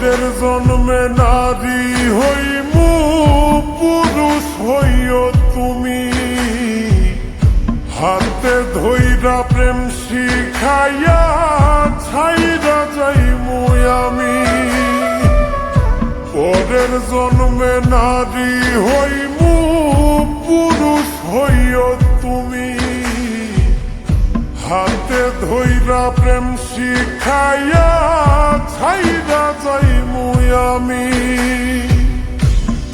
পরের জন্মে নারী হইমু পুরুষ হইও তুমি, হাতে ধইরা প্রেম শিখাইয়া ছাইরা যাইমু আমি। পরের জন্মে নারী হইমু পুরুষ হইও তুমি, হাতে ধইরা প্রেম শিখাইয়া ছাইরা যাইমু আমি।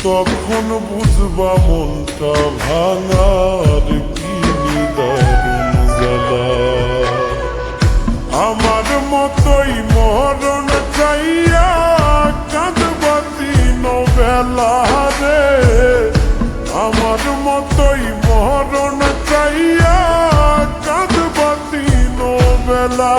তখন বুঝবা মনটা ভাঙার কি নিদারুণ জ্বালা। আমার মতোই মরণ চাইয়া কাঁদবা দিন বেলা রে, আমার মতোই মরণ চাইয়া কাঁদবা দিন বেলা।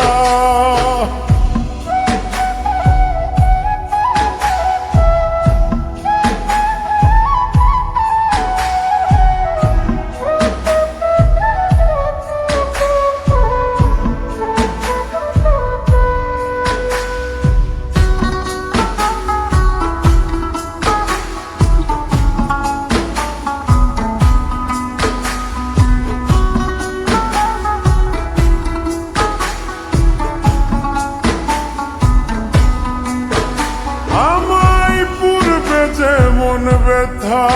যেমন ব্যথা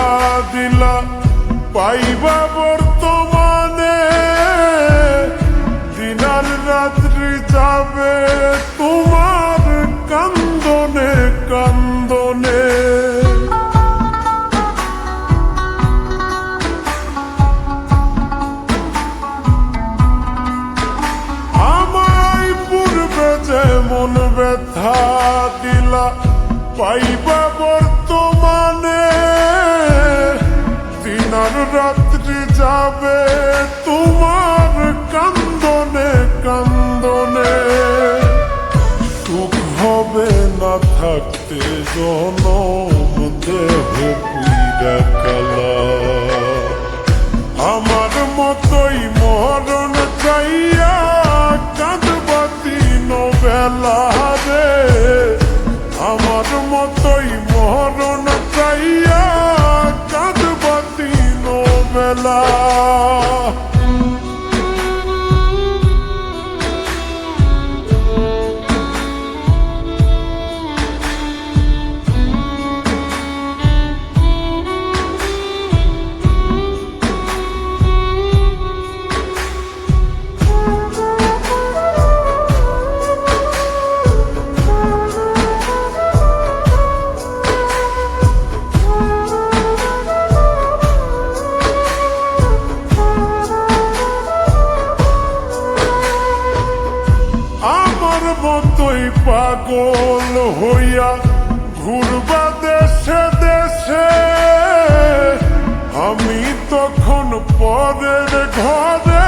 দিলা পাইবা বর্তমানে, দিনার রাত্রি যাবে তোমার কান্দনে কান্দনে। আমায় পূর্বে যেমন ব্যথা দিলা পাইবা বর্তমানে, দিনার রাত্রি যাবে তোমার কান্দনে কান্দনে। সুখ হবে না থাকতে জনম দেহ পুইরা কালা। আমার মতোই মরণ চাইয়া কাঁদবা দিন বেলা রে, আমার মতোই মরণ চাইয়া কাঁদবা দিন বেলা। মতোই পাগল হইয়া ঘুরবা দেশে দেশে, আমি তখন পরের ঘরে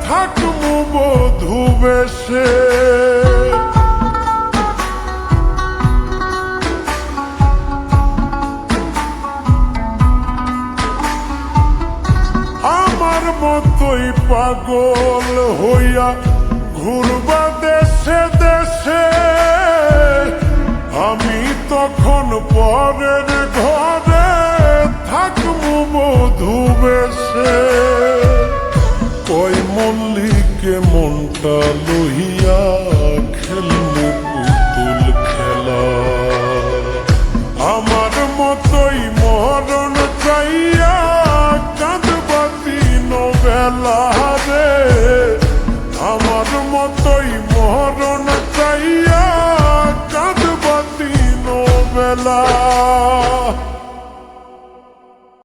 থাকবো বধূ বেশে। আমার মতোই পাগল হইয়া ঘুরবা দেশে দেশে, আমি তখন পরের ঘরে থাকবো বধূ বেশে। কই মল্লিকে মনটা লইয়া